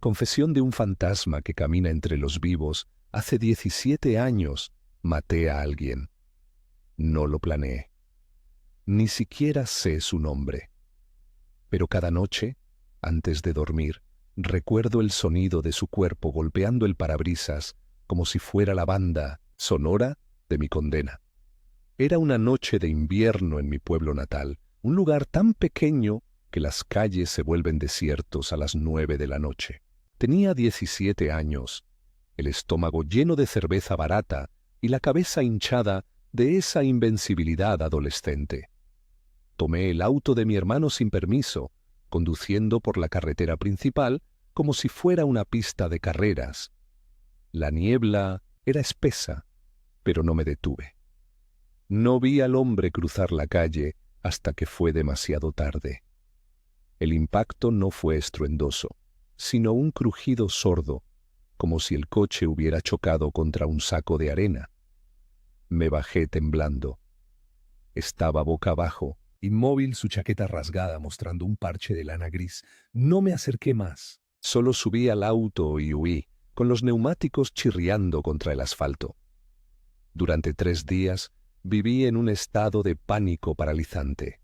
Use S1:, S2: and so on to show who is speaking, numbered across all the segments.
S1: Confesión de un fantasma que camina entre los vivos. Hace 17 años maté a alguien. No lo planeé. Ni siquiera sé su nombre. Pero cada noche, antes de dormir, recuerdo el sonido de su cuerpo golpeando el parabrisas como si fuera la banda sonora de mi condena. Era una noche de invierno en mi pueblo natal, un lugar tan pequeño que las calles se vuelven desiertos a las 9 de la noche. Tenía 17 años, el estómago lleno de cerveza barata y la cabeza hinchada de esa invencibilidad adolescente. Tomé el auto de mi hermano sin permiso, conduciendo por la carretera principal como si fuera una pista de carreras. La niebla era espesa, pero no me detuve. No vi al hombre cruzar la calle hasta que fue demasiado tarde. El impacto no fue estruendoso, sino un crujido sordo, como si el coche hubiera chocado contra un saco de arena. Me bajé temblando. Estaba boca abajo, inmóvil, su chaqueta rasgada mostrando un parche de lana gris. No me acerqué más. Solo subí al auto y huí, con los neumáticos chirriando contra el asfalto. Durante 3 días viví en un estado de pánico paralizante.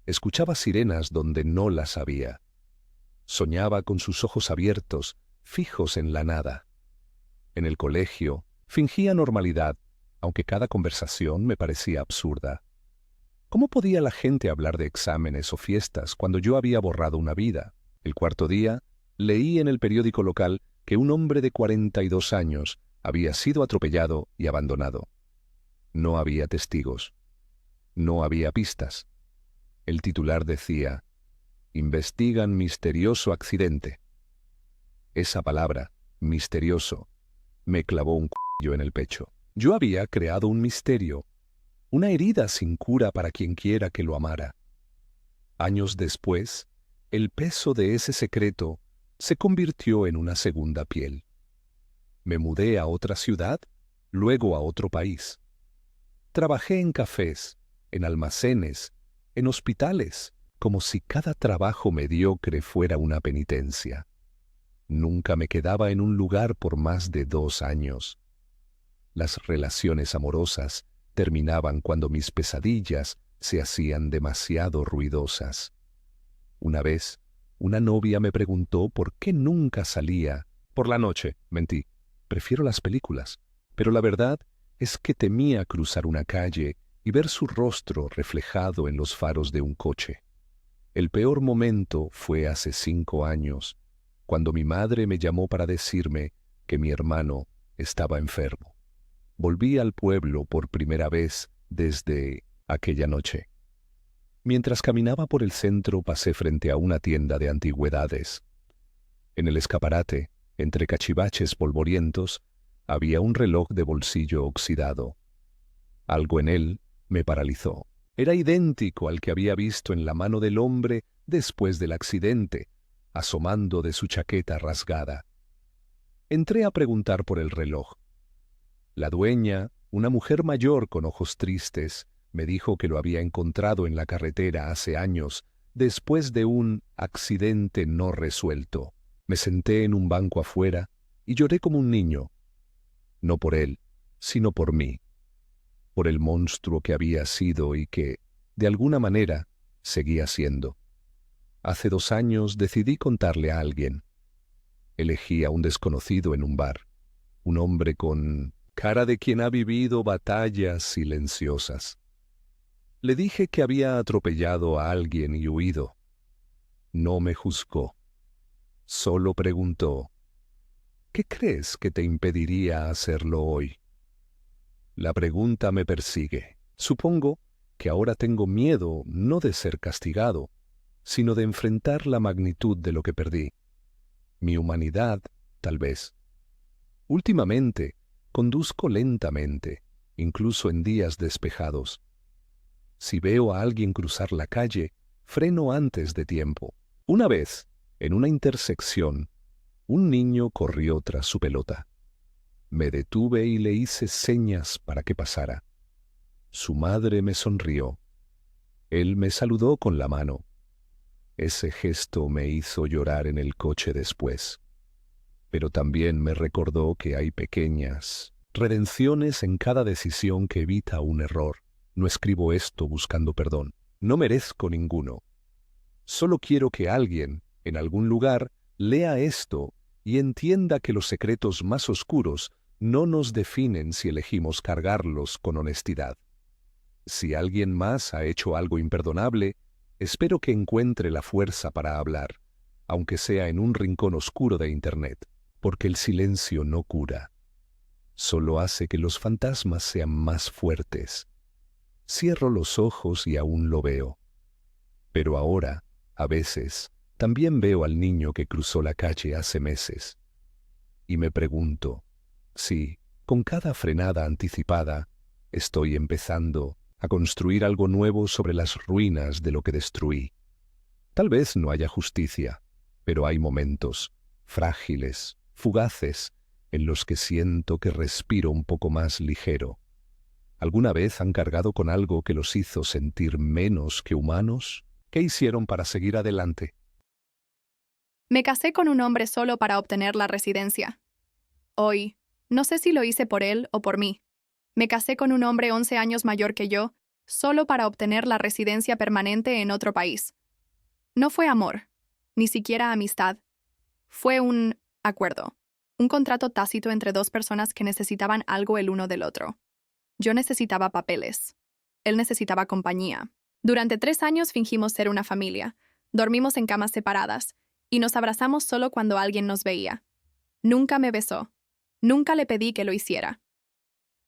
S1: Escuchaba sirenas donde no las había. Soñaba con sus ojos abiertos, fijos en la nada. En el colegio fingía normalidad, aunque cada conversación me parecía absurda. ¿Cómo podía la gente hablar de exámenes o fiestas cuando yo había borrado una vida? El 4.º día, leí en el periódico local que un hombre de 42 años había sido atropellado y abandonado. No había testigos. No había pistas. El titular decía: investigan misterioso accidente. Esa palabra, misterioso, me clavó un cuchillo en el pecho. Yo había creado un misterio, una herida sin cura para quien quiera que lo amara. Años después, el peso de ese secreto se convirtió en una segunda piel. Me mudé a otra ciudad, luego a otro país. Trabajé en cafés, en almacenes, en hospitales, como si cada trabajo mediocre fuera una penitencia. Nunca me quedaba en un lugar por más de 2 años. Las relaciones amorosas terminaban cuando mis pesadillas se hacían demasiado ruidosas. Una vez, una novia me preguntó por qué nunca salía. Por la noche, mentí. Prefiero las películas. Pero la verdad es que temía cruzar una calle y ver su rostro reflejado en los faros de un coche. El peor momento fue hace 5 años, cuando mi madre me llamó para decirme que mi hermano estaba enfermo. Volví al pueblo por primera vez desde aquella noche. Mientras caminaba por el centro pasé frente a una tienda de antigüedades. En el escaparate, entre cachivaches polvorientos, había un reloj de bolsillo oxidado. Algo en él me paralizó. Era idéntico al que había visto en la mano del hombre después del accidente, asomando de su chaqueta rasgada. Entré a preguntar por el reloj. La dueña, una mujer mayor con ojos tristes, me dijo que lo había encontrado en la carretera hace años, después de un accidente no resuelto. Me senté en un banco afuera y lloré como un niño. No por él, sino por mí. Por el monstruo que había sido y que, de alguna manera, seguía siendo. Hace 2 años decidí contarle a alguien. Elegí a un desconocido en un bar, un hombre con cara de quien ha vivido batallas silenciosas. Le dije que había atropellado a alguien y huido. No me juzgó. Solo preguntó: ¿qué crees que te impediría hacerlo hoy? La pregunta me persigue. Supongo que ahora tengo miedo no de ser castigado, sino de enfrentar la magnitud de lo que perdí. Mi humanidad, tal vez. Últimamente, conduzco lentamente, incluso en días despejados. Si veo a alguien cruzar la calle, freno antes de tiempo. Una vez, en una intersección, un niño corrió tras su pelota. Me detuve y le hice señas para que pasara. Su madre me sonrió. Él me saludó con la mano. Ese gesto me hizo llorar en el coche después. pero también me recordó que hay pequeñas redenciones en cada decisión que evita un error. No escribo esto buscando perdón. No merezco ninguno. Solo quiero que alguien, en algún lugar, lea esto y entienda que los secretos más oscuros no nos definen si elegimos cargarlos con honestidad. Si alguien más ha hecho algo imperdonable, espero que encuentre la fuerza para hablar, aunque sea en un rincón oscuro de Internet, porque el silencio no cura. Solo hace que los fantasmas sean más fuertes. Cierro los ojos y aún lo veo. Pero ahora, a veces, también veo al niño que cruzó la calle hace meses. Y me pregunto, si, con cada frenada anticipada, estoy empezando a construir algo nuevo sobre las ruinas de lo que destruí. Tal vez no haya justicia, pero hay momentos frágiles, fugaces, en los que siento que respiro un poco más ligero. ¿Alguna vez han cargado con algo que los hizo sentir menos que humanos? ¿Qué hicieron para seguir adelante?
S2: Me casé con un hombre solo para obtener la residencia. Hoy, no sé si lo hice por él o por mí. Me casé con un hombre 11 años mayor que yo, solo para obtener la residencia permanente en otro país. No fue amor, ni siquiera amistad. Fue un acuerdo, un contrato tácito entre dos personas que necesitaban algo el uno del otro. Yo necesitaba papeles. Él necesitaba compañía. Durante 3 años fingimos ser una familia. Dormimos en camas separadas y nos abrazamos solo cuando alguien nos veía. Nunca me besó. Nunca le pedí que lo hiciera.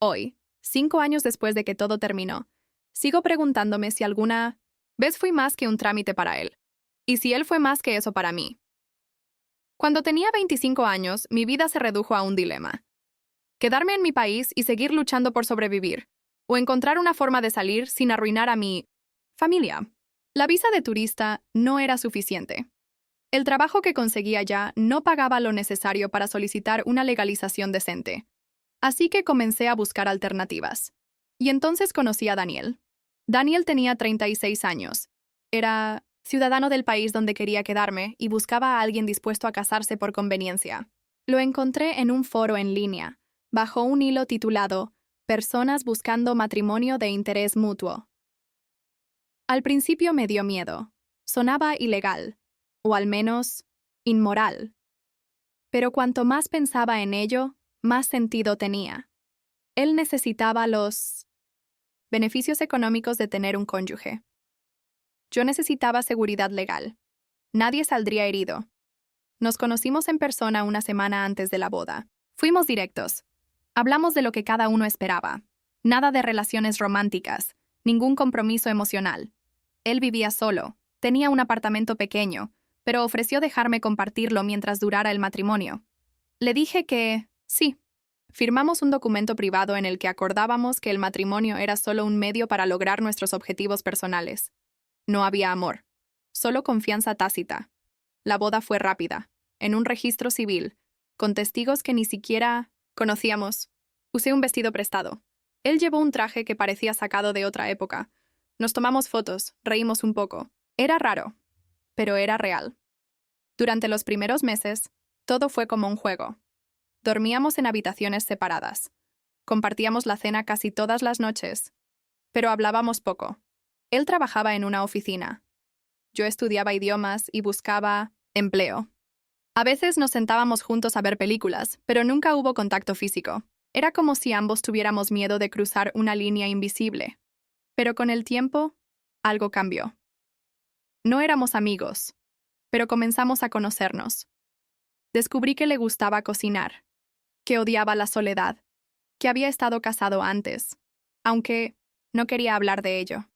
S2: Hoy, 5 años después de que todo terminó, sigo preguntándome si alguna vez fui más que un trámite para él, y si él fue más que eso para mí. Cuando tenía 25 años, mi vida se redujo a un dilema. Quedarme en mi país y seguir luchando por sobrevivir, o encontrar una forma de salir sin arruinar a mi familia. La visa de turista no era suficiente. El trabajo que conseguía allá no pagaba lo necesario para solicitar una legalización decente. Así que comencé a buscar alternativas. Y entonces conocí a Daniel. Daniel tenía 36 años. Era ciudadano del país donde quería quedarme y buscaba a alguien dispuesto a casarse por conveniencia. Lo encontré en un foro en línea, bajo un hilo titulado Personas buscando matrimonio de interés mutuo. Al principio me dio miedo. Sonaba ilegal, o al menos inmoral. Pero cuanto más pensaba en ello, más sentido tenía. Él necesitaba los beneficios económicos de tener un cónyuge. Yo necesitaba seguridad legal. Nadie saldría herido. Nos conocimos en persona una semana antes de la boda. Fuimos directos. Hablamos de lo que cada uno esperaba. Nada de relaciones románticas, ningún compromiso emocional. Él vivía solo, tenía un apartamento pequeño, pero ofreció dejarme compartirlo mientras durara el matrimonio. Le dije que, sí. Firmamos un documento privado en el que acordábamos que el matrimonio era solo un medio para lograr nuestros objetivos personales. No había amor, solo confianza tácita. La boda fue rápida, en un registro civil, con testigos que ni siquiera conocíamos. Usé un vestido prestado. Él llevó un traje que parecía sacado de otra época. Nos tomamos fotos, reímos un poco. Era raro, pero era real. Durante los primeros meses, todo fue como un juego. Dormíamos en habitaciones separadas. Compartíamos la cena casi todas las noches, pero hablábamos poco. Él trabajaba en una oficina. Yo estudiaba idiomas y buscaba empleo. A veces nos sentábamos juntos a ver películas, pero nunca hubo contacto físico. Era como si ambos tuviéramos miedo de cruzar una línea invisible. Pero con el tiempo, algo cambió. No éramos amigos, pero comenzamos a conocernos. Descubrí que le gustaba cocinar, que odiaba la soledad, que había estado casado antes, aunque no quería hablar de ello.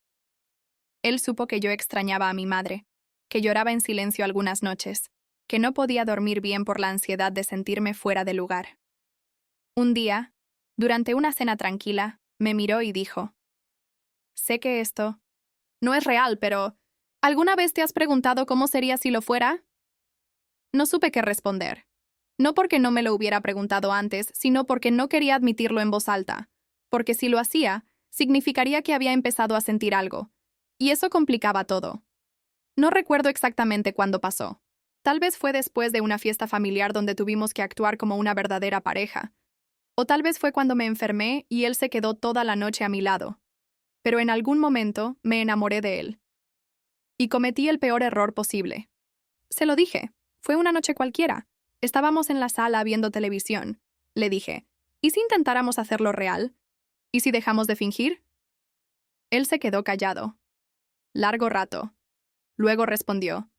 S2: Él supo que yo extrañaba a mi madre, que lloraba en silencio algunas noches, que no podía dormir bien por la ansiedad de sentirme fuera de lugar. Un día, durante una cena tranquila, me miró y dijo: «Sé que esto no es real, pero ¿alguna vez te has preguntado cómo sería si lo fuera?» No supe qué responder. No porque no me lo hubiera preguntado antes, sino porque no quería admitirlo en voz alta, porque si lo hacía, significaría que había empezado a sentir algo, y eso complicaba todo. No recuerdo exactamente cuándo pasó. Tal vez fue después de una fiesta familiar donde tuvimos que actuar como una verdadera pareja. O tal vez fue cuando me enfermé y él se quedó toda la noche a mi lado. Pero en algún momento me enamoré de él. Y cometí el peor error posible. Se lo dije. Fue una noche cualquiera. Estábamos en la sala viendo televisión. Le dije, ¿y si intentáramos hacerlo real? ¿Y si dejamos de fingir? Él se quedó callado. Largo rato. Luego respondió,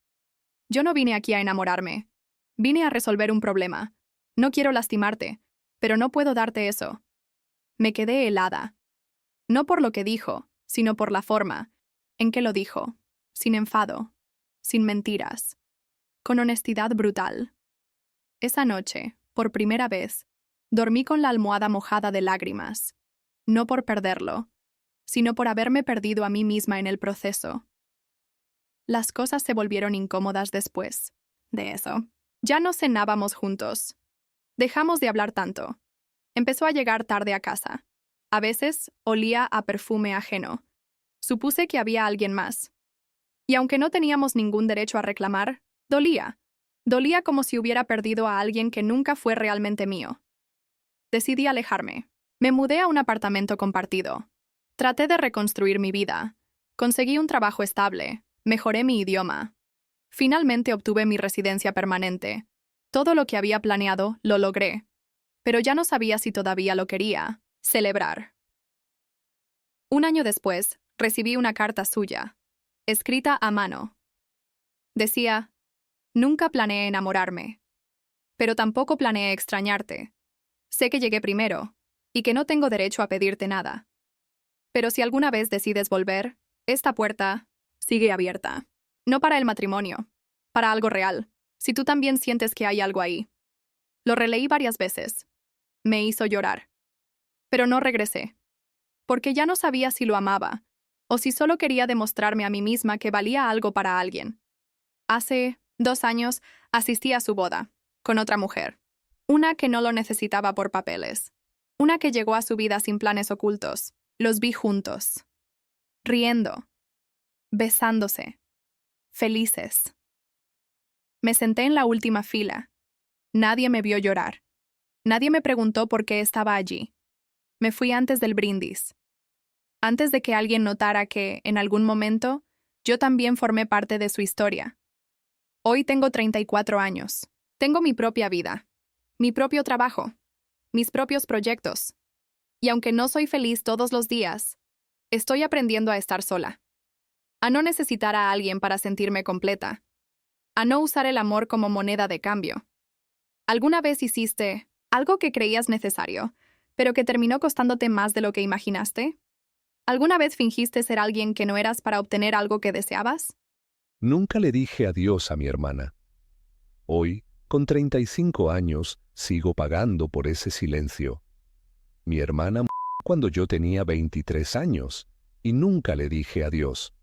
S2: yo no vine aquí a enamorarme. Vine a resolver un problema. No quiero lastimarte, pero no puedo darte eso. Me quedé helada. No por lo que dijo, sino por la forma en que lo dijo, sin enfado, sin mentiras, con honestidad brutal. Esa noche, por primera vez, dormí con la almohada mojada de lágrimas, no por perderlo, sino por haberme perdido a mí misma en el proceso. Las cosas se volvieron incómodas después de eso. Ya no cenábamos juntos. Dejamos de hablar tanto. Empezó a llegar tarde a casa. A veces olía a perfume ajeno. Supuse que había alguien más. Y aunque no teníamos ningún derecho a reclamar, dolía. Dolía como si hubiera perdido a alguien que nunca fue realmente mío. Decidí alejarme. Me mudé a un apartamento compartido. Traté de reconstruir mi vida. Conseguí un trabajo estable. Mejoré mi idioma. Finalmente obtuve mi residencia permanente. Todo lo que había planeado lo logré. Pero ya no sabía si todavía lo quería celebrar. Un año después, recibí una carta suya, escrita a mano. Decía, nunca planeé enamorarme, pero tampoco planeé extrañarte. Sé que llegué primero, y que no tengo derecho a pedirte nada. Pero si alguna vez decides volver, esta puerta sigue abierta. No para el matrimonio, para algo real, si tú también sientes que hay algo ahí. Lo releí varias veces. Me hizo llorar. Pero no regresé. Porque ya no sabía si lo amaba, o si solo quería demostrarme a mí misma que valía algo para alguien. Hace 2 años asistí a su boda, con otra mujer. Una que no lo necesitaba por papeles. Una que llegó a su vida sin planes ocultos. Los vi juntos. Riendo. Besándose. Felices. Me senté en la última fila. Nadie me vio llorar. Nadie me preguntó por qué estaba allí. Me fui antes del brindis. Antes de que alguien notara que, en algún momento, yo también formé parte de su historia. Hoy tengo 34 años. Tengo mi propia vida. Mi propio trabajo. Mis propios proyectos. Y aunque no soy feliz todos los días, estoy aprendiendo a estar sola. A no necesitar a alguien para sentirme completa. A no usar el amor como moneda de cambio. ¿Alguna vez hiciste algo que creías necesario, pero que terminó costándote más de lo que imaginaste? ¿Alguna vez fingiste ser alguien que no eras para obtener algo que deseabas?
S1: Nunca le dije adiós a mi hermana. Hoy, con 35 años, sigo pagando por ese silencio. Mi hermana murió cuando yo tenía 23 años, y nunca le dije adiós.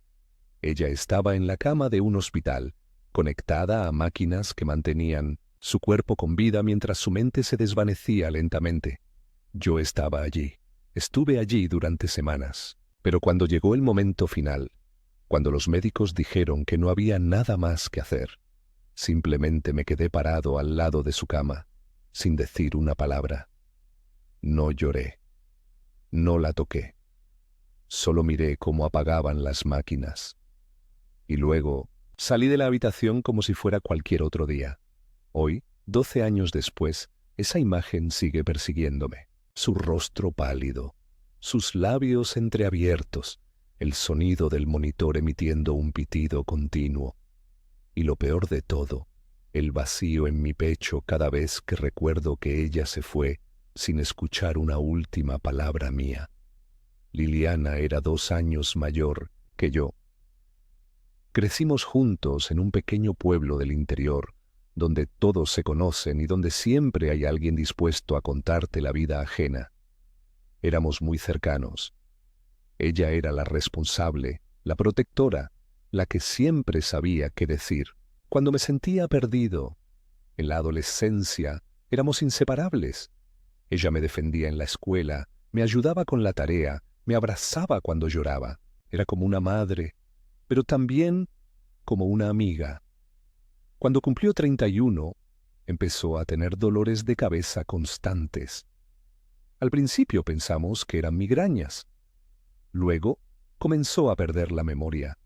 S1: Ella estaba en la cama de un hospital, conectada a máquinas que mantenían su cuerpo con vida mientras su mente se desvanecía lentamente. Yo estaba allí. Estuve allí durante semanas, pero cuando llegó el momento final, cuando los médicos dijeron que no había nada más que hacer, simplemente me quedé parado al lado de su cama, sin decir una palabra. No lloré. No la toqué. Solo miré cómo apagaban las máquinas. Y luego salí de la habitación como si fuera cualquier otro día. Hoy, 12 años después, esa imagen sigue persiguiéndome. Su rostro pálido, sus labios entreabiertos, el sonido del monitor emitiendo un pitido continuo. Y lo peor de todo, el vacío en mi pecho cada vez que recuerdo que ella se fue sin escuchar una última palabra mía. Liliana era 2 años mayor que yo. Crecimos juntos en un pequeño pueblo del interior, donde todos se conocen y donde siempre hay alguien dispuesto a contarte la vida ajena. Éramos muy cercanos. Ella era la responsable, la protectora, la que siempre sabía qué decir. Cuando me sentía perdido, en la adolescencia, éramos inseparables. Ella me defendía en la escuela, me ayudaba con la tarea, me abrazaba cuando lloraba. Era como una madre, pero también como una amiga. Cuando cumplió 31, empezó a tener dolores de cabeza constantes. Al principio pensamos que eran migrañas. Luego comenzó a perder la memoria.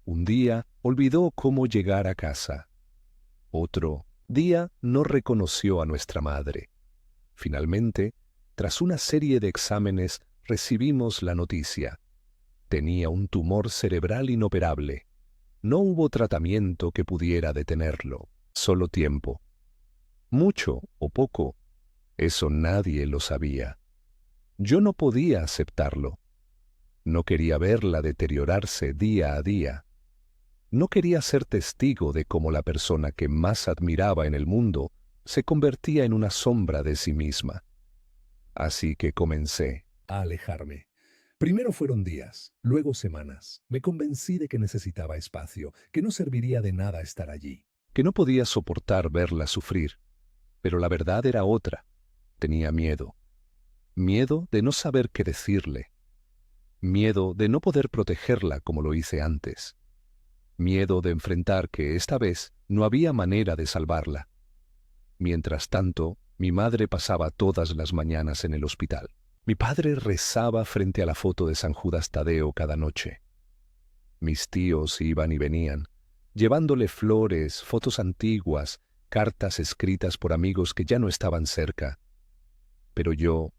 S1: Un día olvidó cómo llegar a casa. Otro día no reconoció a nuestra madre. Finalmente, tras una serie de exámenes, recibimos la noticia. Tenía un tumor cerebral inoperable. No hubo tratamiento que pudiera detenerlo, solo tiempo. Mucho o poco, eso nadie lo sabía. Yo no podía aceptarlo. No quería verla deteriorarse día a día. No quería ser testigo de cómo la persona que más admiraba en el mundo se convertía en una sombra de sí misma. Así que comencé a alejarme. Primero fueron días, luego semanas. Me convencí de que necesitaba espacio, que no serviría de nada estar allí, que no podía soportar verla sufrir. Pero la verdad era otra. Tenía miedo. Miedo de no saber qué decirle. Miedo de no poder protegerla como lo hice antes. Miedo de enfrentar que esta vez no había manera de salvarla. Mientras tanto, mi madre pasaba todas las mañanas en el hospital. Mi padre rezaba frente a la foto de San Judas Tadeo cada noche. Mis tíos iban y venían, llevándole flores, fotos antiguas, cartas escritas por amigos que ya no estaban cerca. Pero yo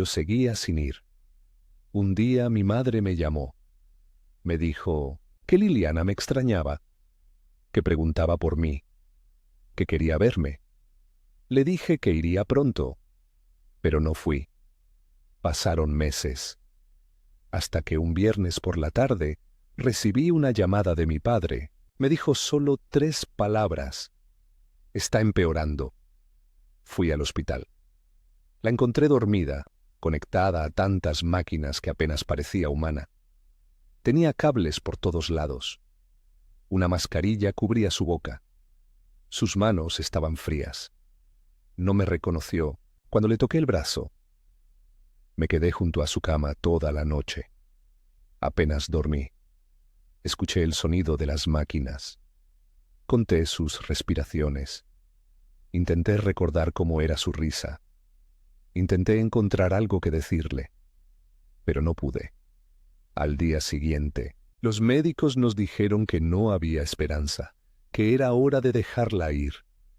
S1: seguía sin ir. Un día mi madre me llamó. Me dijo que Liliana me extrañaba, que preguntaba por mí, que quería verme. Le dije que iría pronto, pero no fui. Pasaron meses, hasta que un viernes por la tarde recibí una llamada de mi padre. Me dijo solo 3 palabras. Está empeorando. Fui al hospital. La encontré dormida, conectada a tantas máquinas que apenas parecía humana. Tenía cables por todos lados. Una mascarilla cubría su boca. Sus manos estaban frías. No me reconoció cuando le toqué el brazo. Me quedé junto a su cama toda la noche. Apenas dormí. Escuché el sonido de las máquinas. Conté sus respiraciones. Intenté recordar cómo era su risa. Intenté encontrar algo que decirle, pero no pude. Al día siguiente, los médicos nos dijeron que no había esperanza, que era hora de dejarla ir.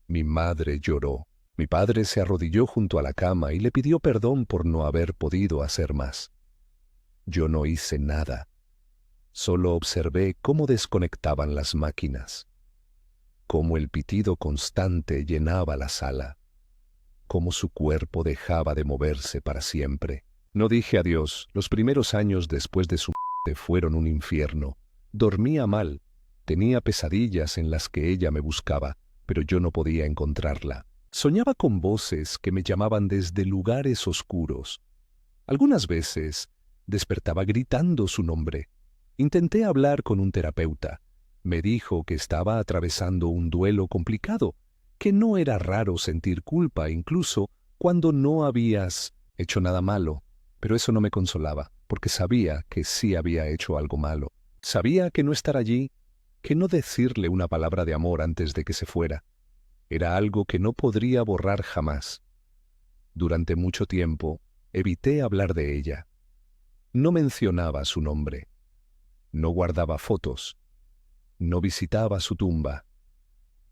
S1: Mi madre lloró. Mi padre se arrodilló junto a la cama y le pidió perdón por no haber podido hacer más. Yo no hice nada. Solo observé cómo desconectaban las máquinas, cómo el pitido constante llenaba la sala, cómo su cuerpo dejaba de moverse para siempre. No dije adiós. Los primeros años después de su muerte fueron un infierno. Dormía mal, tenía pesadillas en las que ella me buscaba, pero yo no podía encontrarla. Soñaba con voces que me llamaban desde lugares oscuros. Algunas veces despertaba gritando su nombre. Intenté hablar con un terapeuta. Me dijo que estaba atravesando un duelo complicado, que no era raro sentir culpa incluso cuando no habías hecho nada malo. Pero eso no me consolaba, porque sabía que sí había hecho algo malo. Sabía que no estar allí, que no decirle una palabra de amor antes de que se fuera, era algo que no podría borrar jamás. Durante mucho tiempo evité hablar de ella. No mencionaba su nombre. No guardaba fotos. No visitaba su tumba.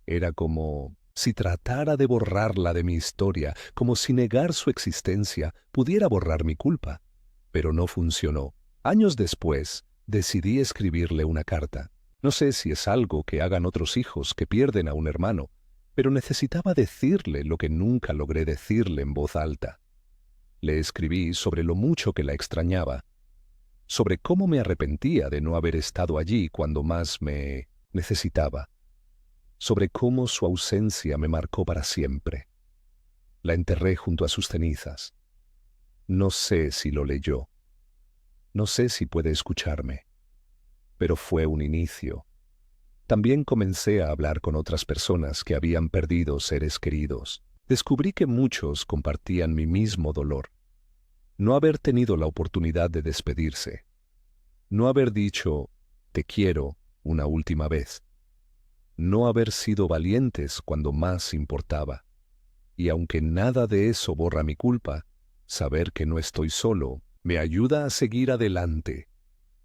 S1: Era como si tratara de borrarla de mi historia, como si negar su existencia pudiera borrar mi culpa. Pero no funcionó. Años después, decidí escribirle una carta. No sé si es algo que hagan otros hijos que pierden a un hermano, pero necesitaba decirle lo que nunca logré decirle en voz alta. Le escribí sobre lo mucho que la extrañaba, sobre cómo me arrepentía de no haber estado allí cuando más me necesitaba, sobre cómo su ausencia me marcó para siempre. La enterré junto a sus cenizas. No sé si lo leyó. No sé si puede escucharme. Pero fue un inicio. También comencé a hablar con otras personas que habían perdido seres queridos. Descubrí que muchos compartían mi mismo dolor. No haber tenido la oportunidad de despedirse. No haber dicho, te quiero, una última vez. no haber sido valientes cuando más importaba. Y aunque nada de eso borra mi culpa, saber que no estoy solo me ayuda a seguir adelante,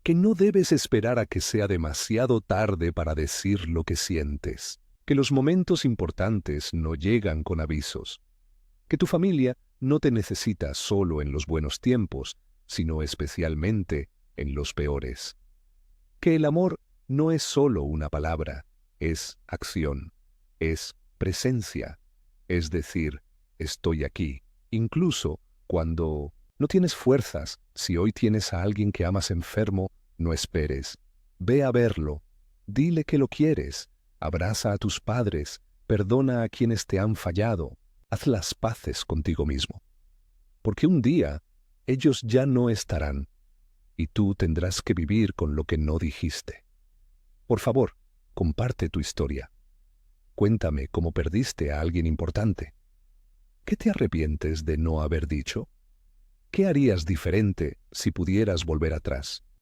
S1: que no debes esperar a que sea demasiado tarde para decir lo que sientes, que los momentos importantes no llegan con avisos, que tu familia no te necesita solo en los buenos tiempos, sino especialmente en los peores, que el amor no es solo una palabra, es acción, es presencia, es decir, estoy aquí, incluso cuando no tienes fuerzas. Si hoy tienes a alguien que amas enfermo, no esperes. Ve a verlo, dile que lo quieres, abraza a tus padres, perdona a quienes te han fallado, haz las paces contigo mismo. Porque un día ellos ya no estarán y tú tendrás que vivir con lo que no dijiste. Por favor, comparte tu historia. Cuéntame cómo perdiste a alguien importante. ¿Qué te arrepientes de no haber dicho? ¿Qué harías diferente si pudieras volver atrás?